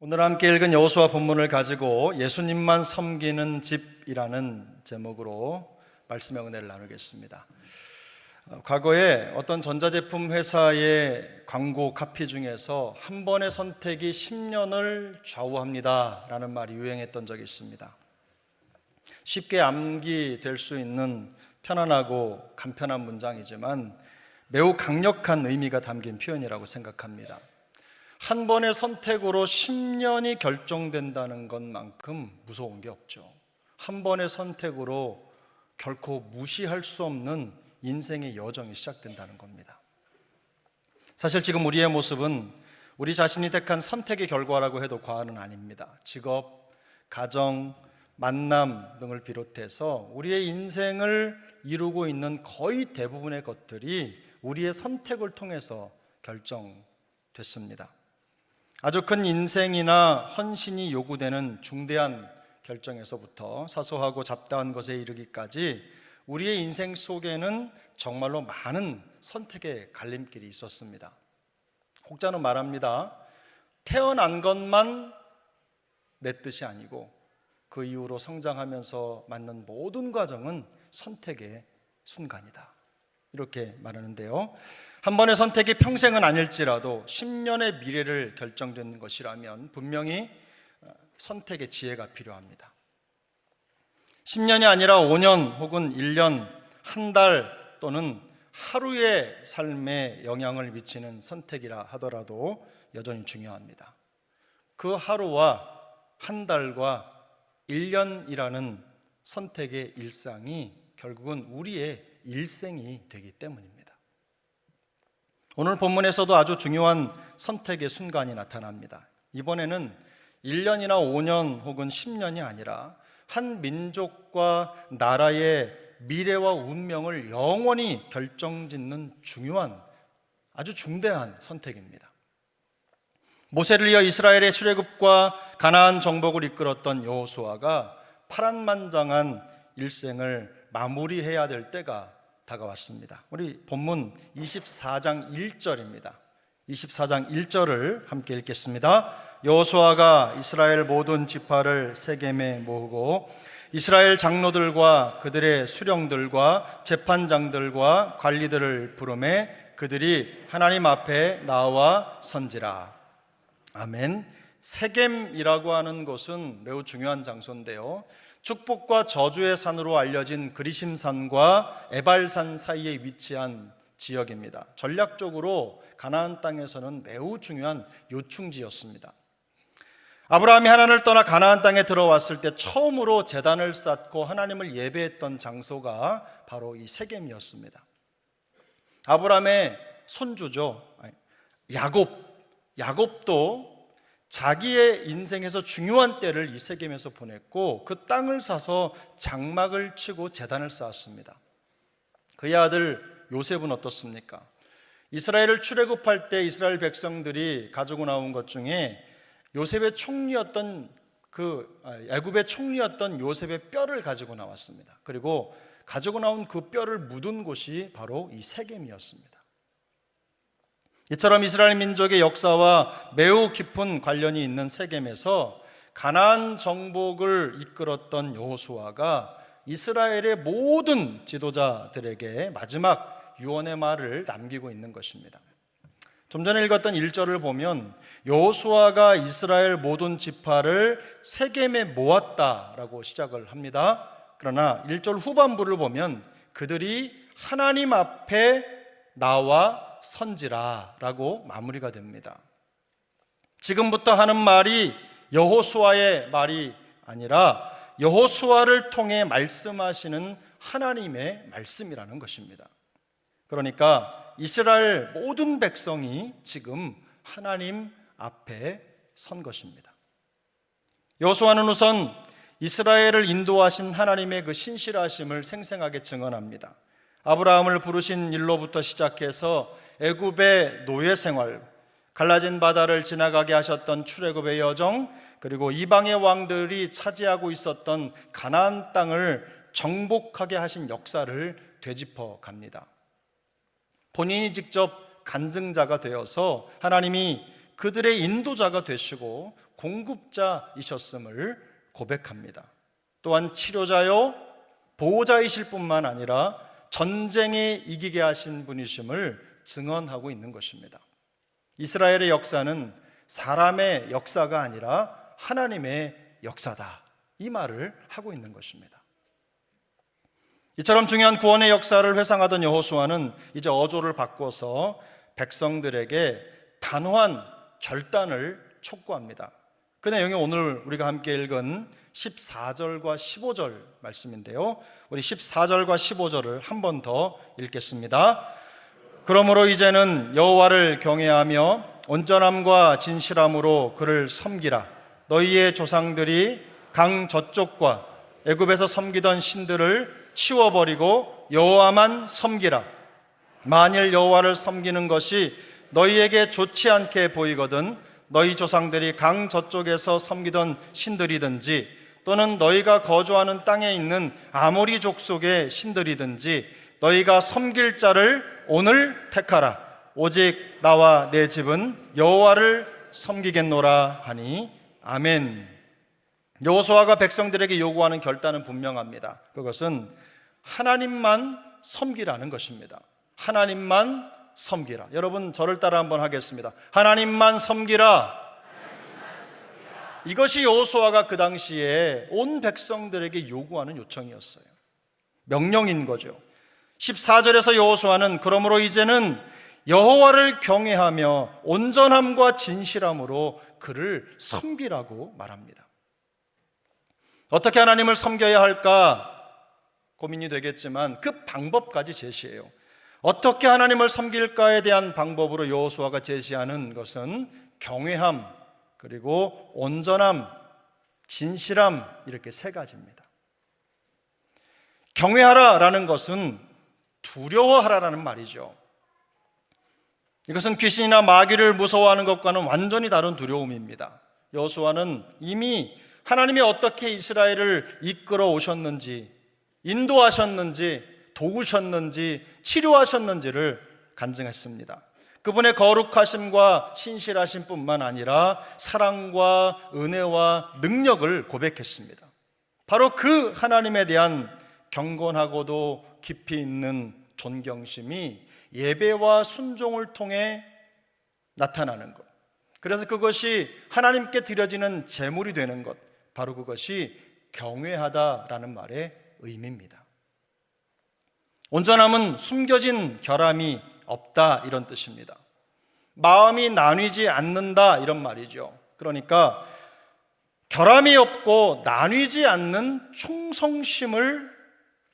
오늘 함께 읽은 여호수아 본문을 가지고 예수님만 섬기는 집이라는 제목으로 말씀의 은혜를 나누겠습니다. 과거에 어떤 전자제품 회사의 광고 카피 중에서 한 번의 선택이 10년을 좌우합니다 라는 말이 유행했던 적이 있습니다. 쉽게 암기될 수 있는 편안하고 간편한 문장이지만 매우 강력한 의미가 담긴 표현이라고 생각합니다. 한 번의 선택으로 10년이 결정된다는 것만큼 무서운 게 없죠. 한 번의 선택으로 결코 무시할 수 없는 인생의 여정이 시작된다는 겁니다. 사실 지금 우리의 모습은 우리 자신이 택한 선택의 결과라고 해도 과언은 아닙니다. 직업, 가정, 만남 등을 비롯해서 우리의 인생을 이루고 있는 거의 대부분의 것들이 우리의 선택을 통해서 결정됐습니다. 아주 큰 인생이나 헌신이 요구되는 중대한 결정에서부터 사소하고 잡다한 것에 이르기까지 우리의 인생 속에는 정말로 많은 선택의 갈림길이 있었습니다. 혹자는 말합니다. 태어난 것만 내 뜻이 아니고 그 이후로 성장하면서 맞는 모든 과정은 선택의 순간이다. 이렇게 말하는데요. 한 번의 선택이 평생은 아닐지라도 10년의 미래를 결정짓는 것이라면 분명히 선택의 지혜가 필요합니다. 10년이 아니라 5년 혹은 1년, 한 달 또는 하루의 삶에 영향을 미치는 선택이라 하더라도 여전히 중요합니다. 그 하루와 한 달과 1년이라는 선택의 일상이 결국은 우리의 일생이 되기 때문입니다. 오늘 본문에서도 아주 중요한 선택의 순간이 나타납니다. 이번에는 1년이나 5년 혹은 10년이 아니라 한 민족과 나라의 미래와 운명을 영원히 결정짓는 중요한 아주 중대한 선택입니다. 모세를 이어 이스라엘의 출애굽과 가나안 정복을 이끌었던 여호수아가 파란만장한 일생을 마무리해야 될 때가 다가왔습니다. 우리 본문 24장 1절입니다. 24장 1절을 함께 읽겠습니다. 여호수아가 이스라엘 모든 지파를 세겜에 모으고 이스라엘 장로들과 그들의 수령들과 재판장들과 관리들을 부르매 그들이 하나님 앞에 나와 선지라. 아멘. 세겜이라고 하는 곳은 매우 중요한 장소인데요. 축복과 저주의 산으로 알려진 그리심산과 에발산 사이에 위치한 지역입니다. 전략적으로 가나안 땅에서는 매우 중요한 요충지였습니다. 아브라함이 하나님을 떠나 가나안 땅에 들어왔을 때 처음으로 제단을 쌓고 하나님을 예배했던 장소가 바로 이 세겜이었습니다. 아브라함의 손주죠. 야곱도 자기의 인생에서 중요한 때를 이 세겜에서 보냈고 그 땅을 사서 장막을 치고 제단을 쌓았습니다. 그의 아들 요셉은 어떻습니까? 이스라엘을 출애굽할 때 이스라엘 백성들이 가지고 나온 것 중에 요셉의 총리였던 애굽의 총리였던 요셉의 뼈를 가지고 나왔습니다. 그리고 가지고 나온 그 뼈를 묻은 곳이 바로 이 세겜이었습니다. 이처럼 이스라엘 민족의 역사와 매우 깊은 관련이 있는 세겜에서 가나안 정복을 이끌었던 여호수아가 이스라엘의 모든 지도자들에게 마지막 유언의 말을 남기고 있는 것입니다. 좀 전에 읽었던 1절을 보면 여호수아가 이스라엘 모든 지파를 세겜에 모았다라고 시작을 합니다. 그러나 1절 후반부를 보면 그들이 하나님 앞에 나와 선지라 라고 마무리가 됩니다. 지금부터 하는 말이 여호수아의 말이 아니라 여호수아를 통해 말씀하시는 하나님의 말씀이라는 것입니다. 그러니까 이스라엘 모든 백성이 지금 하나님 앞에 선 것입니다. 여호수아는 우선 이스라엘을 인도하신 하나님의 그 신실하심을 생생하게 증언합니다. 아브라함을 부르신 일로부터 시작해서 애굽의 노예 생활, 갈라진 바다를 지나가게 하셨던 출애굽의 여정, 그리고 이방의 왕들이 차지하고 있었던 가나안 땅을 정복하게 하신 역사를 되짚어 갑니다. 본인이 직접 간증자가 되어서 하나님이 그들의 인도자가 되시고 공급자이셨음을 고백합니다. 또한 치료자요 보호자이실 뿐만 아니라 전쟁에 이기게 하신 분이심을 증언하고 있는 것입니다. 이스라엘의 역사는 사람의 역사가 아니라 하나님의 역사다, 이 말을 하고 있는 것입니다. 이처럼 중요한 구원의 역사를 회상하던 여호수아는 이제 어조를 바꿔서 백성들에게 단호한 결단을 촉구합니다. 그 내용이 오늘 우리가 함께 읽은 14절과 15절 말씀인데요, 우리 14절과 15절을 한 번 더 읽겠습니다. 그러므로 이제는 여호와를 경외하며 온전함과 진실함으로 그를 섬기라. 너희의 조상들이 강 저쪽과 애굽에서 섬기던 신들을 치워버리고 여호와만 섬기라. 만일 여호와를 섬기는 것이 너희에게 좋지 않게 보이거든 너희 조상들이 강 저쪽에서 섬기던 신들이든지 또는 너희가 거주하는 땅에 있는 아모리 족속의 신들이든지 너희가 섬길 자를 오늘 택하라. 오직 나와 내 집은 여호와를 섬기겠노라 하니 아멘. 여호수아가 백성들에게 요구하는 결단은 분명합니다. 그것은 하나님만 섬기라는 것입니다. 하나님만 섬기라. 여러분 저를 따라 한번 하겠습니다. 하나님만 섬기라. 이것이 여호수아가 그 당시에 온 백성들에게 요구하는 요청이었어요. 명령인 거죠. 14절에서 여호수아는 그러므로 이제는 여호와를 경외하며 온전함과 진실함으로 그를 섬기라고 말합니다. 어떻게 하나님을 섬겨야 할까 고민이 되겠지만 그 방법까지 제시해요. 어떻게 하나님을 섬길까에 대한 방법으로 여호수아가 제시하는 것은 경외함, 그리고 온전함, 진실함, 이렇게 세 가지입니다. 경외하라라는 것은 두려워하라라는 말이죠. 이것은 귀신이나 마귀를 무서워하는 것과는 완전히 다른 두려움입니다. 여호수아는 이미 하나님이 어떻게 이스라엘을 이끌어 오셨는지, 인도하셨는지, 도우셨는지, 치료하셨는지를 간증했습니다. 그분의 거룩하심과 신실하심 뿐만 아니라 사랑과 은혜와 능력을 고백했습니다. 바로 그 하나님에 대한 경건하고도 깊이 있는 존경심이 예배와 순종을 통해 나타나는 것, 그래서 그것이 하나님께 드려지는 제물이 되는 것, 바로 그것이 경외하다라는 말의 의미입니다. 온전함은 숨겨진 결함이 없다, 이런 뜻입니다. 마음이 나뉘지 않는다, 이런 말이죠. 그러니까 결함이 없고 나뉘지 않는 충성심을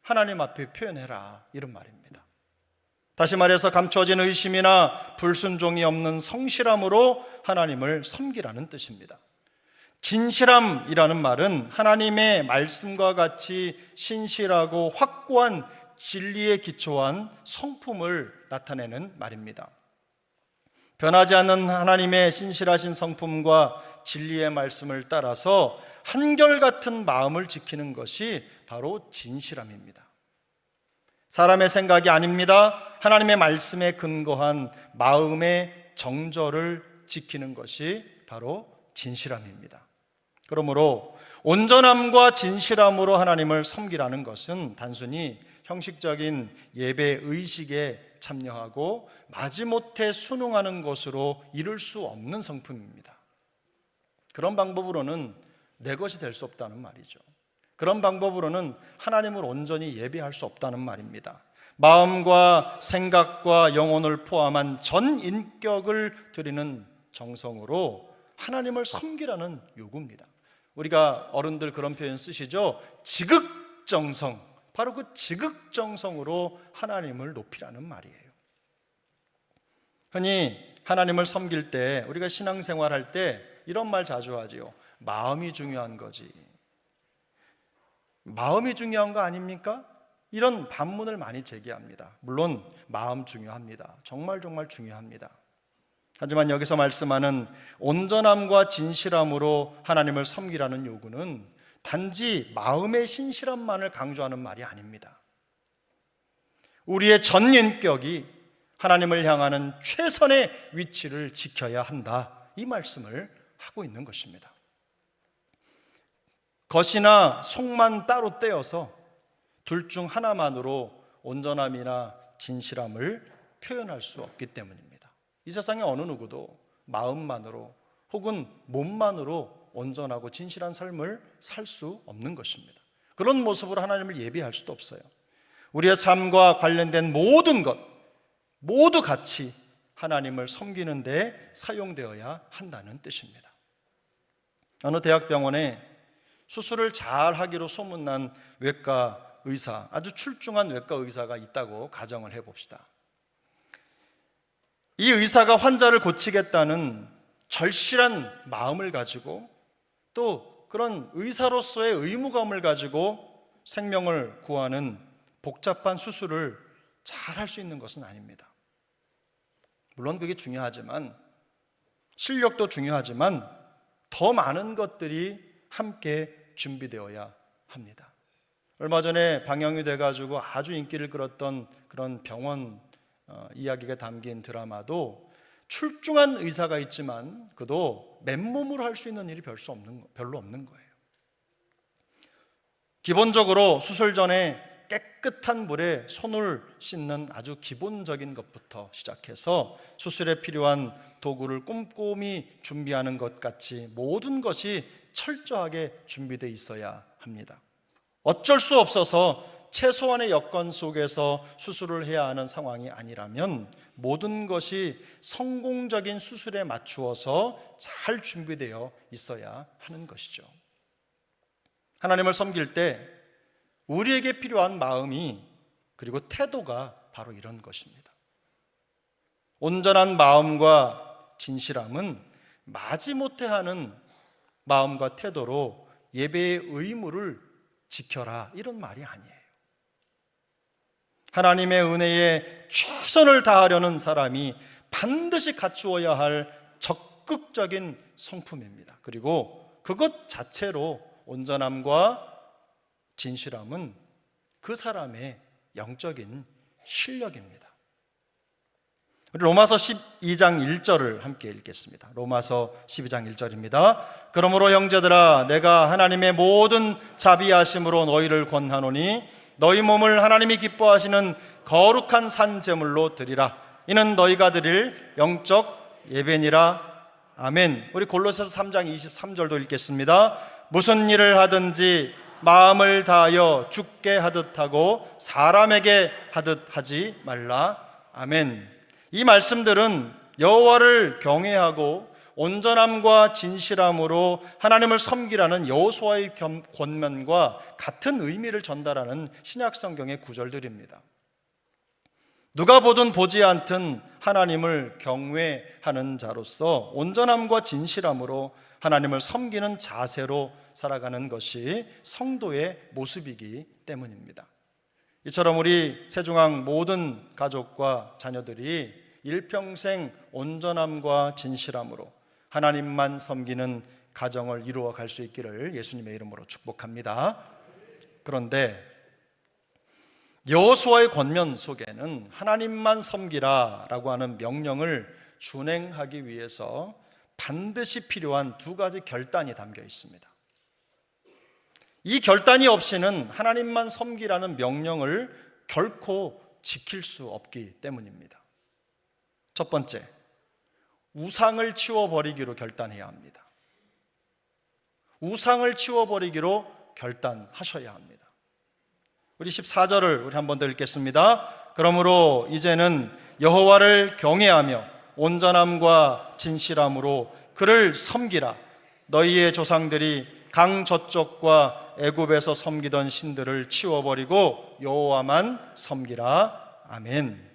하나님 앞에 표현해라, 이런 말입니다. 다시 말해서 감춰진 의심이나 불순종이 없는 성실함으로 하나님을 섬기라는 뜻입니다. 진실함이라는 말은 하나님의 말씀과 같이 신실하고 확고한 진리에 기초한 성품을 나타내는 말입니다. 변하지 않는 하나님의 신실하신 성품과 진리의 말씀을 따라서 한결같은 마음을 지키는 것이 바로 진실함입니다. 사람의 생각이 아닙니다. 하나님의 말씀에 근거한 마음의 정절을 지키는 것이 바로 진실함입니다. 그러므로 온전함과 진실함으로 하나님을 섬기라는 것은 단순히 형식적인 예배 의식에 참여하고 마지못해 순응하는 것으로 이룰 수 없는 성품입니다. 그런 방법으로는 내 것이 될 수 없다는 말이죠. 그런 방법으로는 하나님을 온전히 예배할 수 없다는 말입니다. 마음과 생각과 영혼을 포함한 전 인격을 드리는 정성으로 하나님을 섬기라는 요구입니다. 우리가 어른들 그런 표현 쓰시죠? 지극정성. 바로 그 지극정성으로 하나님을 높이라는 말이에요. 흔히 하나님을 섬길 때, 우리가 신앙생활할 때 이런 말 자주 하지요. 마음이 중요한 거지. 마음이 중요한 거 아닙니까? 이런 반문을 많이 제기합니다. 물론 마음 중요합니다. 정말 중요합니다. 하지만 여기서 말씀하는 온전함과 진실함으로 하나님을 섬기라는 요구는 단지 마음의 신실함만을 강조하는 말이 아닙니다. 우리의 전 인격이 하나님을 향하는 최선의 위치를 지켜야 한다, 이 말씀을 하고 있는 것입니다. 겉이나 속만 따로 떼어서 둘 중 하나만으로 온전함이나 진실함을 표현할 수 없기 때문입니다. 이 세상의 어느 누구도 마음만으로 혹은 몸만으로 온전하고 진실한 삶을 살 수 없는 것입니다. 그런 모습으로 하나님을 예비할 수도 없어요. 우리의 삶과 관련된 모든 것 모두 같이 하나님을 섬기는 데 사용되어야 한다는 뜻입니다. 어느 대학병원에 수술을 잘 하기로 소문난 외과 의사, 아주 출중한 외과 의사가 있다고 가정을 해봅시다. 이 의사가 환자를 고치겠다는 절실한 마음을 가지고 또 그런 의사로서의 의무감을 가지고 생명을 구하는 복잡한 수술을 잘 할 수 있는 것은 아닙니다. 물론 그게 중요하지만, 실력도 중요하지만 더 많은 것들이 함께 준비되어야 합니다. 얼마 전에 방영이 돼가지고 아주 인기를 끌었던 그런 병원 이야기가 담긴 드라마도 출중한 의사가 있지만 그도 맨몸으로 할 수 있는 일이 별로 없는 거예요. 기본적으로 수술 전에 깨끗한 물에 손을 씻는 아주 기본적인 것부터 시작해서 수술에 필요한 도구를 꼼꼼히 준비하는 것 같이 모든 것이 철저하게 준비되어 있어야 합니다. 어쩔 수 없어서 최소한의 여건 속에서 수술을 해야 하는 상황이 아니라면 모든 것이 성공적인 수술에 맞추어서 잘 준비되어 있어야 하는 것이죠. 하나님을 섬길 때 우리에게 필요한 마음이 그리고 태도가 바로 이런 것입니다. 온전한 마음과 진실함은 마지못해 하는 마음과 태도로 예배의 의무를 지켜라, 이런 말이 아니에요. 하나님의 은혜에 최선을 다하려는 사람이 반드시 갖추어야 할 적극적인 성품입니다. 그리고 그것 자체로 온전함과 진실함은 그 사람의 영적인 실력입니다. 우리 로마서 12장 1절을 함께 읽겠습니다. 로마서 12장 1절입니다. 그러므로 형제들아, 내가 하나님의 모든 자비하심으로 너희를 권하노니 너희 몸을 하나님이 기뻐하시는 거룩한 산 제물로 드리라. 이는 너희가 드릴 영적 예배니라. 아멘. 우리 골로새서 3장 23절도 읽겠습니다. 무슨 일을 하든지 마음을 다하여 주께 하듯 하고 사람에게 하듯 하지 말라. 아멘. 이 말씀들은 여호와를 경외하고 온전함과 진실함으로 하나님을 섬기라는 여호수아의 권면과 같은 의미를 전달하는 신약 성경의 구절들입니다. 누가 보든 보지 않든 하나님을 경외하는 자로서 온전함과 진실함으로 하나님을 섬기는 자세로 살아가는 것이 성도의 모습이기 때문입니다. 이처럼 우리 세중앙 모든 가족과 자녀들이 일평생 온전함과 진실함으로 하나님만 섬기는 가정을 이루어 갈 수 있기를 예수님의 이름으로 축복합니다. 그런데 여호수아의 권면 속에는 하나님만 섬기라라고 하는 명령을 준행하기 위해서 반드시 필요한 두 가지 결단이 담겨 있습니다. 이 결단이 없이는 하나님만 섬기라는 명령을 결코 지킬 수 없기 때문입니다. 첫 번째, 우상을 치워버리기로 결단해야 합니다. 우상을 치워버리기로 결단하셔야 합니다. 우리 14절을 우리 한 번 더 읽겠습니다. 그러므로 이제는 여호와를 경외하며 온전함과 진실함으로 그를 섬기라. 너희의 조상들이 강 저쪽과 애굽에서 섬기던 신들을 치워버리고 여호와만 섬기라. 아멘.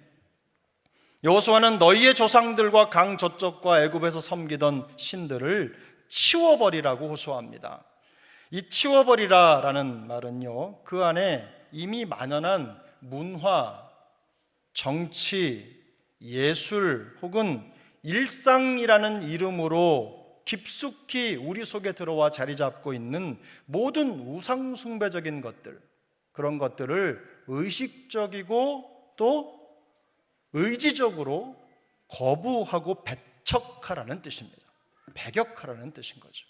여호수아는 너희의 조상들과 강 저쪽과 애굽에서 섬기던 신들을 치워버리라고 호소합니다. 이 치워버리라라는 말은요, 그 안에 이미 만연한 문화, 정치, 예술 혹은 일상이라는 이름으로 깊숙이 우리 속에 들어와 자리 잡고 있는 모든 우상 숭배적인 것들, 그런 것들을 의식적이고 또 의지적으로 거부하고 배척하라는 뜻입니다. 배격하라는 뜻인 거죠.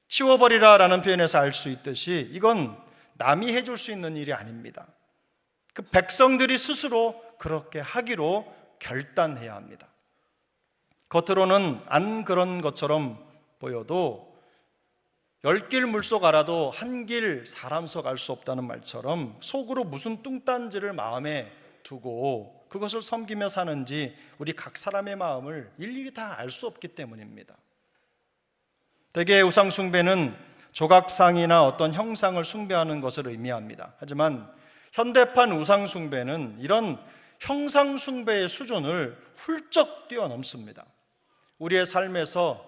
치워버리라라는 표현에서 알 수 있듯이 이건 남이 해줄 수 있는 일이 아닙니다. 그 백성들이 스스로 그렇게 하기로 결단해야 합니다. 겉으로는 안 그런 것처럼 보여도 10길 물속 알아도 한 길 사람 속 알 수 없다는 말처럼 속으로 무슨 뚱딴지를 마음에 두고 그것을 섬기며 사는지 우리 각 사람의 마음을 일일이 다 알 수 없기 때문입니다. 대개 우상 숭배는 조각상이나 어떤 형상을 숭배하는 것을 의미합니다. 하지만 현대판 우상 숭배는 이런 형상 숭배의 수준을 훌쩍 뛰어넘습니다. 우리의 삶에서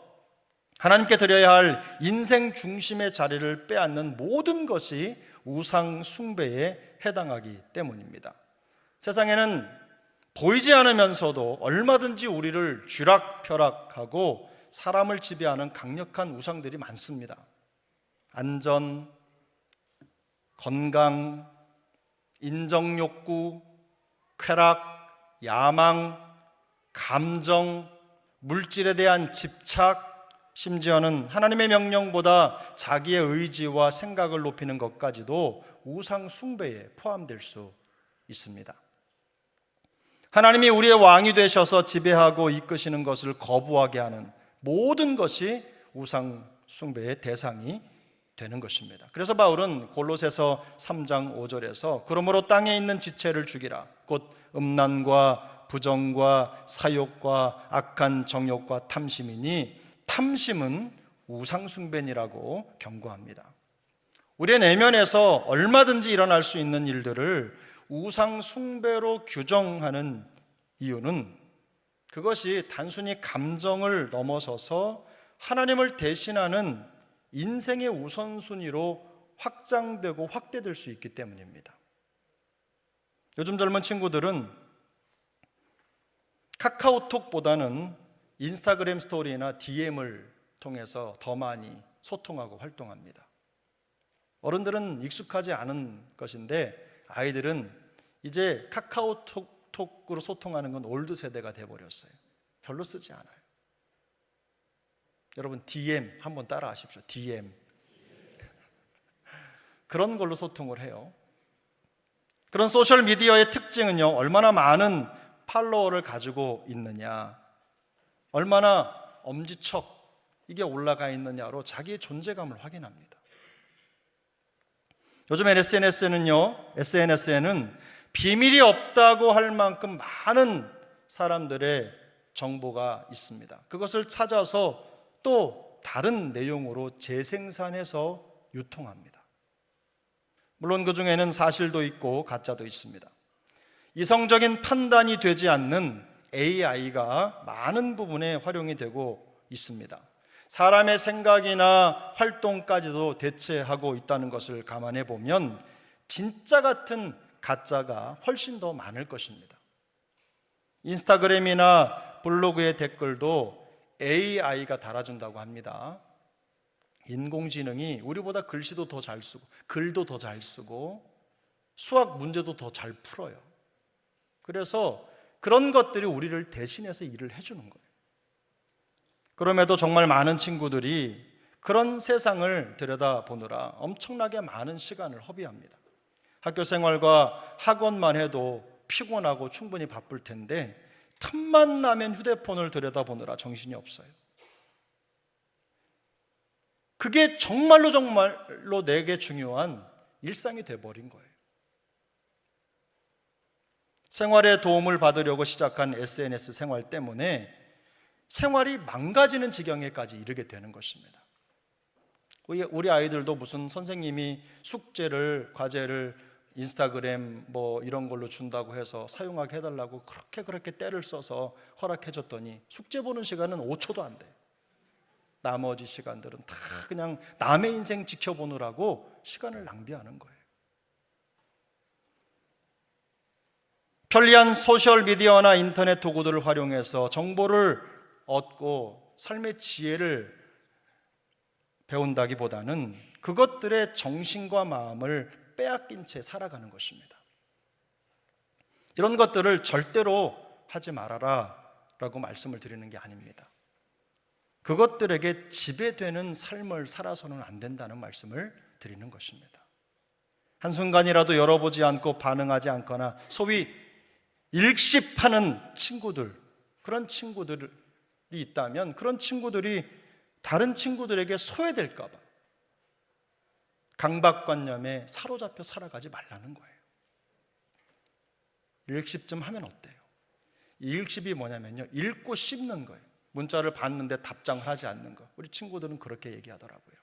하나님께 드려야 할 인생 중심의 자리를 빼앗는 모든 것이 우상 숭배에 해당하기 때문입니다. 세상에는 보이지 않으면서도 얼마든지 우리를 쥐락펴락하고 사람을 지배하는 강력한 우상들이 많습니다. 안전, 건강, 인정욕구, 쾌락, 야망, 감정, 물질에 대한 집착, 심지어는 하나님의 명령보다 자기의 의지와 생각을 높이는 것까지도 우상 숭배에 포함될 수 있습니다. 하나님이 우리의 왕이 되셔서 지배하고 이끄시는 것을 거부하게 하는 모든 것이 우상 숭배의 대상이 되는 것입니다. 그래서 바울은 골로새서 3장 5절에서 그러므로 땅에 있는 지체를 죽이라 곧 음란과 부정과 사욕과 악한 정욕과 탐심이니 탐심은 우상 숭배니라고 경고합니다. 우리의 내면에서 얼마든지 일어날 수 있는 일들을 우상 숭배로 규정하는 이유는 그것이 단순히 감정을 넘어서서 하나님을 대신하는 인생의 우선순위로 확장되고 확대될 수 있기 때문입니다. 요즘 젊은 친구들은 카카오톡보다는 인스타그램 스토리나 DM을 통해서 더 많이 소통하고 활동합니다. 어른들은 익숙하지 않은 것인데 아이들은 이제 카카오톡으로 소통하는 건 올드 세대가 돼버렸어요. 별로 쓰지 않아요. 여러분 DM 한번 따라 하십시오. DM 그런 걸로 소통을 해요. 그런 소셜미디어의 특징은요, 얼마나 많은 팔로워를 가지고 있느냐, 얼마나 엄지척 이게 올라가 있느냐로 자기의 존재감을 확인합니다. 요즘엔 SNS에는 비밀이 없다고 할 만큼 많은 사람들의 정보가 있습니다. 그것을 찾아서 또 다른 내용으로 재생산해서 유통합니다. 물론 그 중에는 사실도 있고 가짜도 있습니다. 이성적인 판단이 되지 않는 AI가 많은 부분에 활용이 되고 있습니다. 사람의 생각이나 활동까지도 대체하고 있다는 것을 감안해 보면 진짜 같은 가짜가 훨씬 더 많을 것입니다. 인스타그램이나 블로그의 댓글도 AI가 달아준다고 합니다. 인공지능이 우리보다 글씨도 더 잘 쓰고 글도 더 잘 쓰고 수학 문제도 더 잘 풀어요. 그래서 그런 것들이 우리를 대신해서 일을 해주는 거예요. 그럼에도 정말 많은 친구들이 그런 세상을 들여다보느라 엄청나게 많은 시간을 허비합니다. 학교 생활과 학원만 해도 피곤하고 충분히 바쁠 텐데 틈만 나면 휴대폰을 들여다보느라 정신이 없어요. 그게 정말로 내게 중요한 일상이 돼버린 거예요. 생활에 도움을 받으려고 시작한 SNS 생활 때문에 생활이 망가지는 지경에까지 이르게 되는 것입니다. 우리 아이들도 무슨 선생님이 숙제를, 과제를 인스타그램 뭐 이런 걸로 준다고 해서 사용하게 해달라고 그렇게 때를 써서 허락해줬더니 숙제 보는 시간은 5초도 안 돼요. 나머지 시간들은 다 그냥 남의 인생 지켜보느라고 시간을 낭비하는 거예요. 편리한 소셜미디어나 인터넷 도구들을 활용해서 정보를 얻고 삶의 지혜를 배운다기보다는 그것들의 정신과 마음을 빼앗긴 채 살아가는 것입니다. 이런 것들을 절대로 하지 말아라 라고 말씀을 드리는 게 아닙니다. 그것들에게 지배되는 삶을 살아서는 안 된다는 말씀을 드리는 것입니다. 한순간이라도 열어보지 않고 반응하지 않거나 소위 일십하는 친구들, 그런 친구들이 있다면 그런 친구들이 다른 친구들에게 소외될까 봐 강박관념에 사로잡혀 살아가지 말라는 거예요. 일십쯤 하면 어때요? 일십이 뭐냐면요, 읽고 씹는 거예요. 문자를 봤는데 답장을 하지 않는 거. 우리 친구들은 그렇게 얘기하더라고요.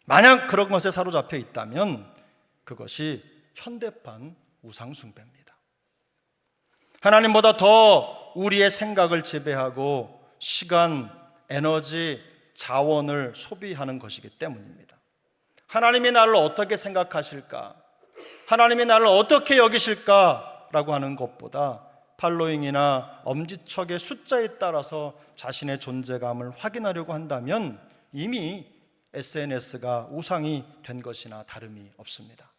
만약 그런 것에 사로잡혀 있다면 그것이 현대판 우상숭배입니다. 하나님보다 더 우리의 생각을 지배하고 시간, 에너지, 자원을 소비하는 것이기 때문입니다. 하나님이 나를 어떻게 생각하실까? 하나님이 나를 어떻게 여기실까? 라고 하는 것보다 팔로잉이나 엄지척의 숫자에 따라서 자신의 존재감을 확인하려고 한다면 이미 SNS가 우상이 된 것이나 다름이 없습니다.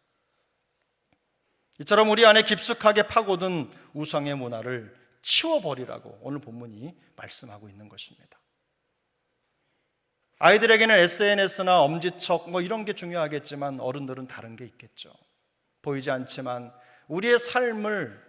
이처럼 우리 안에 깊숙하게 파고든 우상의 문화를 치워버리라고 오늘 본문이 말씀하고 있는 것입니다. 아이들에게는 SNS나 엄지척 이런 게 중요하겠지만 어른들은 다른 게 있겠죠. 보이지 않지만 우리의 삶을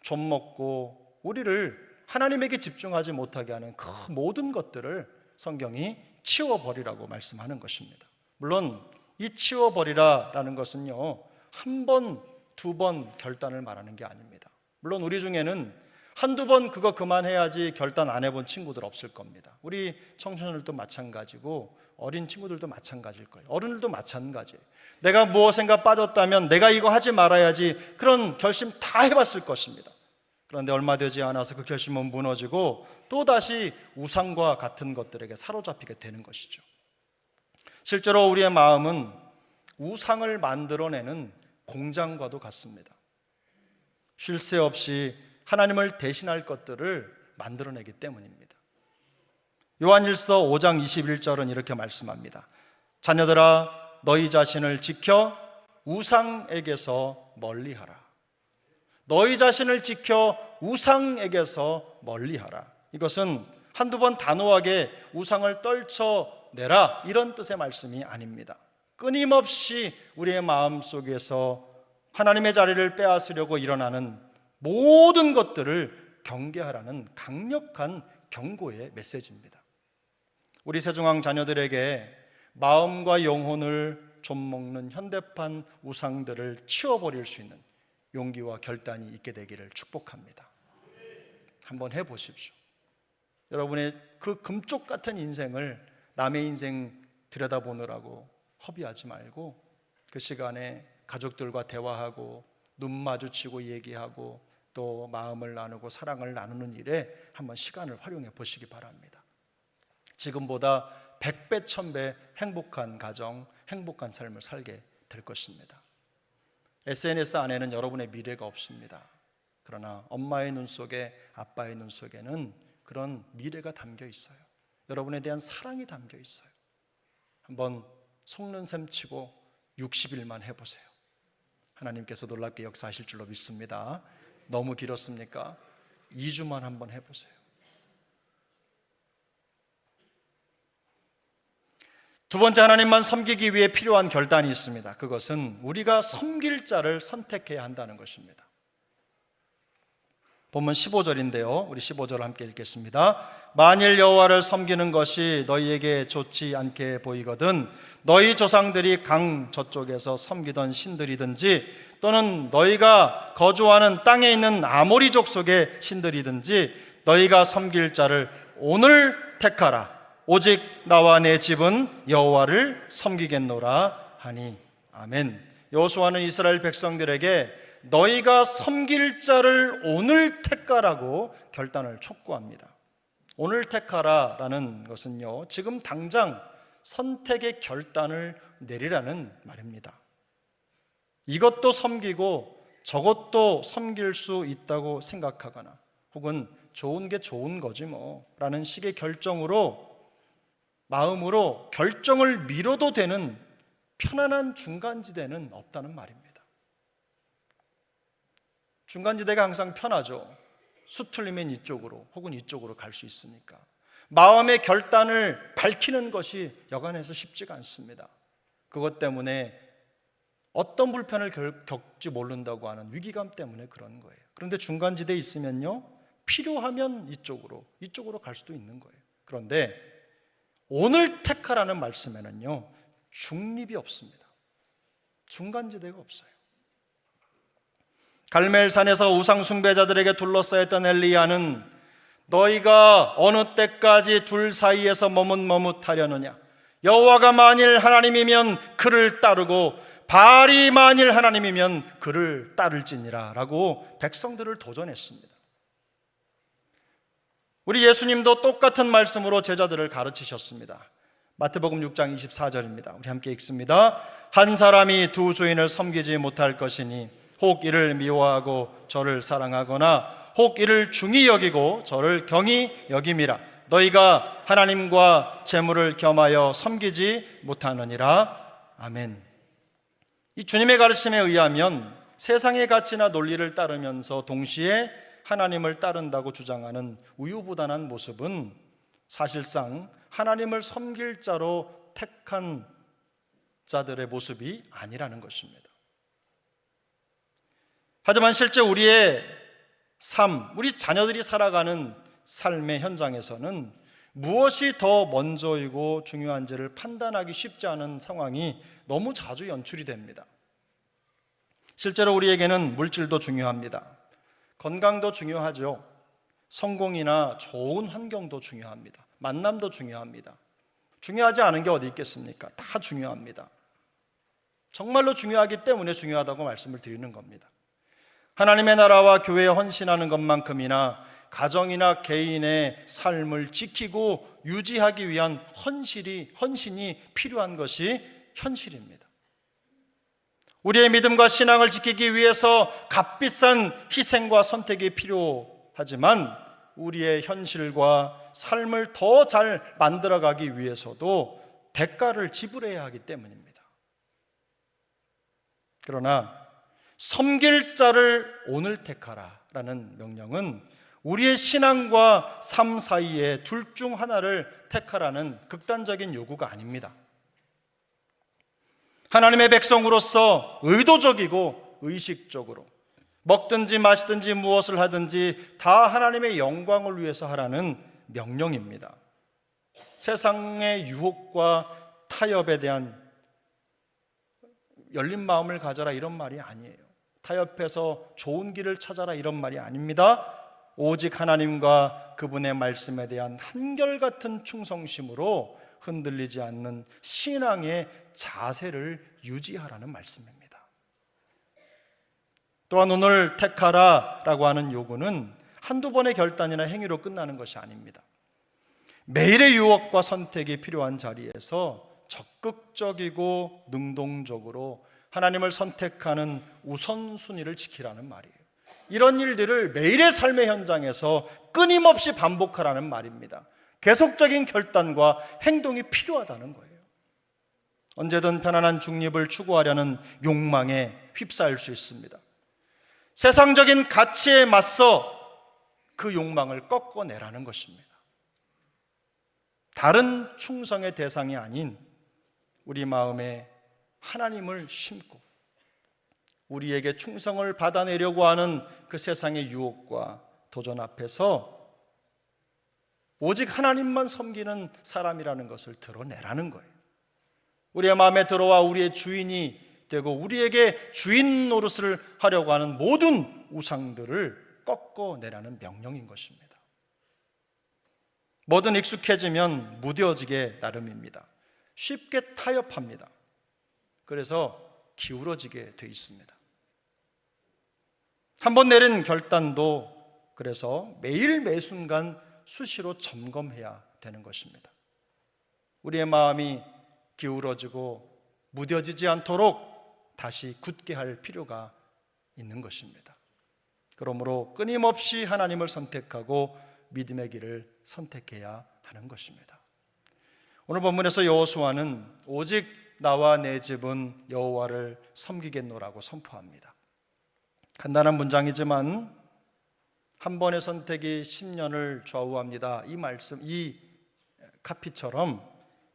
좀먹고 우리를 하나님에게 집중하지 못하게 하는 그 모든 것들을 성경이 치워버리라고 말씀하는 것입니다. 물론 이 치워버리라라는 것은요, 한 번, 두 번 결단을 말하는 게 아닙니다. 물론 우리 중에는 한두 번 그거 그만해야지 결단 안 해본 친구들 없을 겁니다. 우리 청소년들도 마찬가지고 어린 친구들도 마찬가지일 거예요. 어른들도 마찬가지예요. 내가 무엇인가 빠졌다면 내가 이거 하지 말아야지, 그런 결심 다 해봤을 것입니다. 그런데 얼마 되지 않아서 그 결심은 무너지고 또다시 우상과 같은 것들에게 사로잡히게 되는 것이죠. 실제로 우리의 마음은 우상을 만들어내는 공장과도 같습니다. 쉴 새 없이 하나님을 대신할 것들을 만들어내기 때문입니다. 요한일서 5장 21절은 이렇게 말씀합니다. 자녀들아, 너희 자신을 지켜 우상에게서 멀리하라. 너희 자신을 지켜 우상에게서 멀리하라. 이것은 한두 번 단호하게 우상을 떨쳐내라, 이런 뜻의 말씀이 아닙니다. 끊임없이 우리의 마음속에서 하나님의 자리를 빼앗으려고 일어나는 모든 것들을 경계하라는 강력한 경고의 메시지입니다. 우리 세종왕 자녀들에게 마음과 영혼을 좀먹는 현대판 우상들을 치워버릴 수 있는 용기와 결단이 있게 되기를 축복합니다. 한번 해보십시오. 여러분의 그 금쪽 같은 인생을 남의 인생 들여다보느라고 허비하지 말고 그 시간에 가족들과 대화하고 눈 마주치고 얘기하고 또 마음을 나누고 사랑을 나누는 일에 한번 시간을 활용해 보시기 바랍니다. 지금보다 100배, 1000배 행복한 가정, 행복한 삶을 살게 될 것입니다. SNS 안에는 여러분의 미래가 없습니다. 그러나 엄마의 눈 속에, 아빠의 눈 속에는 그런 미래가 담겨 있어요. 여러분에 대한 사랑이 담겨 있어요. 한번 속는 셈 치고 60일만 해보세요. 하나님께서 놀랍게 역사하실 줄로 믿습니다. 너무 길었습니까? 2주만 한번 해보세요. 두 번째, 하나님만 섬기기 위해 필요한 결단이 있습니다. 그것은 우리가 섬길 자를 선택해야 한다는 것입니다. 본문 15절인데요. 우리 15절을 함께 읽겠습니다. 만일 여호와를 섬기는 것이 너희에게 좋지 않게 보이거든 너희 조상들이 강 저쪽에서 섬기던 신들이든지 또는 너희가 거주하는 땅에 있는 아모리족 속의 신들이든지 너희가 섬길 자를 오늘 택하라. 오직 나와 내 집은 여호와를 섬기겠노라 하니. 아멘. 여호수아는 이스라엘 백성들에게 너희가 섬길 자를 오늘 택하라고 결단을 촉구합니다. 오늘 택하라라는 것은요, 지금 당장 선택의 결단을 내리라는 말입니다. 이것도 섬기고 저것도 섬길 수 있다고 생각하거나 혹은 좋은 게 좋은 거지 뭐 라는 식의 마음으로 결정을 미뤄도 되는 편안한 중간지대는 없다는 말입니다. 중간지대가 항상 편하죠. 수틀리면 이쪽으로 혹은 이쪽으로 갈 수 있으니까. 마음의 결단을 밝히는 것이 여간해서 쉽지가 않습니다. 그것 때문에 어떤 불편을 겪지 모른다고 하는 위기감 때문에 그런 거예요. 그런데 중간지대에 있으면요, 필요하면 이쪽으로 갈 수도 있는 거예요. 그런데 오늘 택하라는 말씀에는요, 중립이 없습니다. 중간지대가 없어요. 갈멜산에서 우상숭배자들에게 둘러싸였던 엘리야는 너희가 어느 때까지 둘 사이에서 머뭇머뭇하려느냐, 여호와가 만일 하나님이면 그를 따르고 바알이 만일 하나님이면 그를 따를지니라 라고 백성들을 도전했습니다. 우리 예수님도 똑같은 말씀으로 제자들을 가르치셨습니다. 마태복음 6장 24절입니다. 우리 함께 읽습니다. 한 사람이 두 주인을 섬기지 못할 것이니 혹 이를 미워하고 저를 사랑하거나 혹 이를 중히 여기고 저를 경히 여김이라. 너희가 하나님과 재물을 겸하여 섬기지 못하느니라. 아멘. 이 주님의 가르침에 의하면 세상의 가치나 논리를 따르면서 동시에 하나님을 따른다고 주장하는 우유부단한 모습은 사실상 하나님을 섬길 자로 택한 자들의 모습이 아니라는 것입니다. 하지만 실제 우리의 삶, 우리 자녀들이 살아가는 삶의 현장에서는 무엇이 더 먼저이고 중요한지를 판단하기 쉽지 않은 상황이 너무 자주 연출이 됩니다. 실제로 우리에게는 물질도 중요합니다. 건강도 중요하죠. 성공이나 좋은 환경도 중요합니다. 만남도 중요합니다. 중요하지 않은 게 어디 있겠습니까? 다 중요합니다. 정말로 중요하기 때문에 중요하다고 말씀을 드리는 겁니다. 하나님의 나라와 교회에 헌신하는 것만큼이나 가정이나 개인의 삶을 지키고 유지하기 위한 헌신이 필요한 것이 현실입니다. 우리의 믿음과 신앙을 지키기 위해서 값비싼 희생과 선택이 필요하지만 우리의 현실과 삶을 더 잘 만들어가기 위해서도 대가를 지불해야 하기 때문입니다. 그러나 섬길 자를 오늘 택하라 라는 명령은 우리의 신앙과 삶 사이에 둘 중 하나를 택하라는 극단적인 요구가 아닙니다. 하나님의 백성으로서 의도적이고 의식적으로 먹든지 마시든지 무엇을 하든지 다 하나님의 영광을 위해서 하라는 명령입니다. 세상의 유혹과 타협에 대한 열린 마음을 가져라 이런 말이 아니에요. 타협해서 좋은 길을 찾아라 이런 말이 아닙니다. 오직 하나님과 그분의 말씀에 대한 한결같은 충성심으로 흔들리지 않는 신앙의 자세를 유지하라는 말씀입니다. 또한 오늘 택하라 라고 하는 요구는 한두 번의 결단이나 행위로 끝나는 것이 아닙니다. 매일의 유혹과 선택이 필요한 자리에서 적극적이고 능동적으로 하나님을 선택하는 우선순위를 지키라는 말이에요. 이런 일들을 매일의 삶의 현장에서 끊임없이 반복하라는 말입니다. 계속적인 결단과 행동이 필요하다는 거예요. 언제든 편안한 중립을 추구하려는 욕망에 휩싸일 수 있습니다. 세상적인 가치에 맞서 그 욕망을 꺾어내라는 것입니다. 다른 충성의 대상이 아닌 우리 마음에 하나님을 심고 우리에게 충성을 받아내려고 하는 그 세상의 유혹과 도전 앞에서 오직 하나님만 섬기는 사람이라는 것을 드러내라는 거예요. 우리의 마음에 들어와 우리의 주인이 되고 우리에게 주인 노릇을 하려고 하는 모든 우상들을 꺾어내라는 명령인 것입니다. 뭐든 익숙해지면 무뎌지게 나름입니다. 쉽게 타협합니다. 그래서 기울어지게 돼 있습니다. 한번 내린 결단도 그래서 매일 매순간 수시로 점검해야 되는 것입니다. 우리의 마음이 기울어지고 무뎌지지 않도록 다시 굳게 할 필요가 있는 것입니다. 그러므로 끊임없이 하나님을 선택하고 믿음의 길을 선택해야 하는 것입니다. 오늘 본문에서 여호수아는 오직 나와 내 집은 여호와를 섬기겠노라고 선포합니다. 간단한 문장이지만 한 번의 선택이 10년을 좌우합니다. 이 카피처럼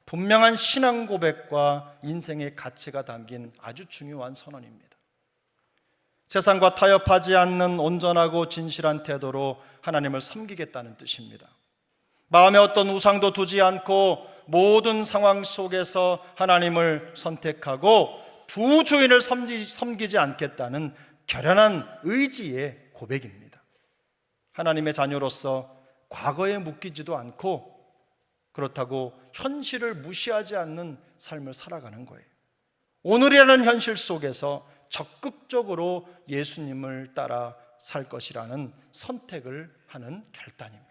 분명한 신앙 고백과 인생의 가치가 담긴 아주 중요한 선언입니다. 세상과 타협하지 않는 온전하고 진실한 태도로 하나님을 섬기겠다는 뜻입니다. 마음에 어떤 우상도 두지 않고 모든 상황 속에서 하나님을 선택하고 두 주인을 섬기지 않겠다는 결연한 의지의 고백입니다. 하나님의 자녀로서 과거에 묶이지도 않고 그렇다고 현실을 무시하지 않는 삶을 살아가는 거예요. 오늘이라는 현실 속에서 적극적으로 예수님을 따라 살 것이라는 선택을 하는 결단입니다.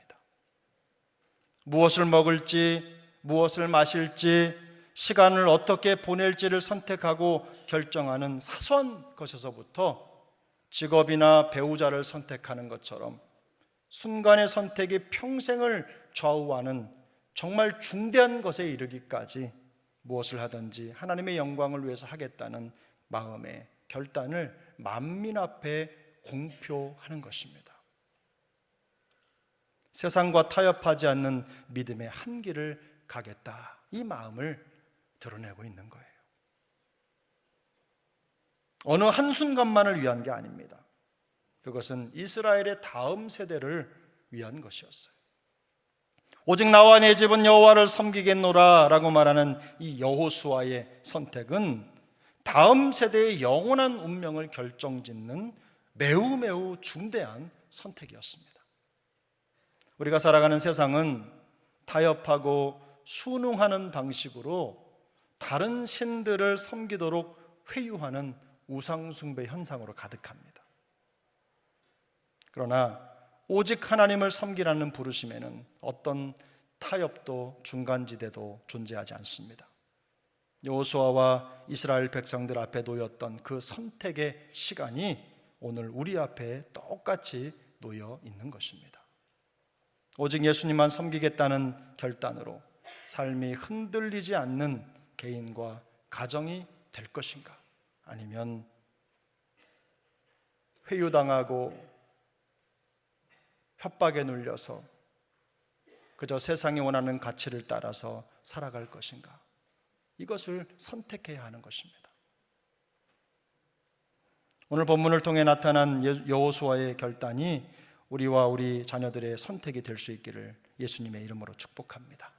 무엇을 먹을지, 무엇을 마실지, 시간을 어떻게 보낼지를 선택하고 결정하는 사소한 것에서부터 직업이나 배우자를 선택하는 것처럼 순간의 선택이 평생을 좌우하는 정말 중대한 것에 이르기까지 무엇을 하든지 하나님의 영광을 위해서 하겠다는 마음의 결단을 만민 앞에 공표하는 것입니다. 세상과 타협하지 않는 믿음의 한 길을 가겠다, 이 마음을 드러내고 있는 거예요. 어느 한순간만을 위한 게 아닙니다. 그것은 이스라엘의 다음 세대를 위한 것이었어요. 오직 나와 내 집은 여호와를 섬기겠노라 라고 말하는 이 여호수아의 선택은 다음 세대의 영원한 운명을 결정짓는 매우 중대한 선택이었습니다. 우리가 살아가는 세상은 타협하고 순응하는 방식으로 다른 신들을 섬기도록 회유하는 우상숭배 현상으로 가득합니다. 그러나 오직 하나님을 섬기라는 부르심에는 어떤 타협도 중간지대도 존재하지 않습니다. 여호수아와 이스라엘 백성들 앞에 놓였던 그 선택의 시간이 오늘 우리 앞에 똑같이 놓여 있는 것입니다. 오직 예수님만 섬기겠다는 결단으로 삶이 흔들리지 않는 개인과 가정이 될 것인가? 아니면 회유당하고 협박에 눌려서 그저 세상이 원하는 가치를 따라서 살아갈 것인가? 이것을 선택해야 하는 것입니다. 오늘 본문을 통해 나타난 여호수아의 결단이 우리와 우리 자녀들의 선택이 될 수 있기를 예수님의 이름으로 축복합니다.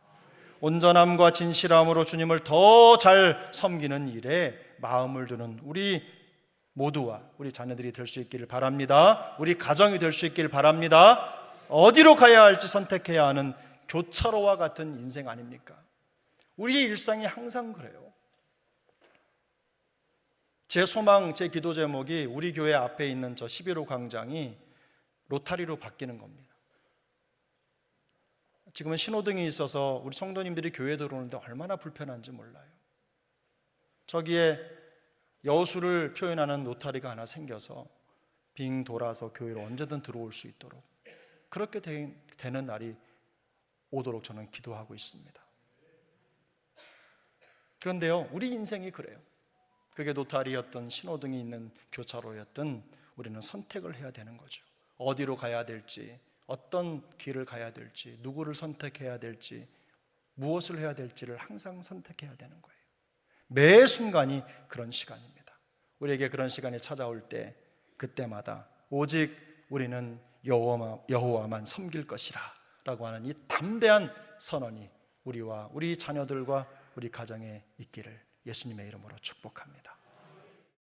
온전함과 진실함으로 주님을 더 잘 섬기는 일에 마음을 두는 우리 모두와 우리 자녀들이 될 수 있기를 바랍니다. 우리 가정이 될 수 있기를 바랍니다. 어디로 가야 할지 선택해야 하는 교차로와 같은 인생 아닙니까? 우리의 일상이 항상 그래요. 제 소망, 제 기도 제목이 우리 교회 앞에 있는 저 11호 광장이 로타리로 바뀌는 겁니다. 지금은 신호등이 있어서 우리 성도님들이 교회에 들어오는데 얼마나 불편한지 몰라요. 저기에 여수를 표현하는 로타리가 하나 생겨서 빙 돌아서 교회로 언제든 들어올 수 있도록 그렇게 되는 날이 오도록 저는 기도하고 있습니다. 그런데요, 우리 인생이 그래요. 그게 로타리였던 신호등이 있는 교차로였던 우리는 선택을 해야 되는 거죠. 어디로 가야 될지, 어떤 길을 가야 될지, 누구를 선택해야 될지, 무엇을 해야 될지를 항상 선택해야 되는 거예요. 매 순간이 그런 시간입니다. 우리에게 그런 시간이 찾아올 때 그때마다 오직 우리는 여호와만 섬길 것이라 라고 하는 이 담대한 선언이 우리와 우리 자녀들과 우리 가정에 있기를 예수님의 이름으로 축복합니다.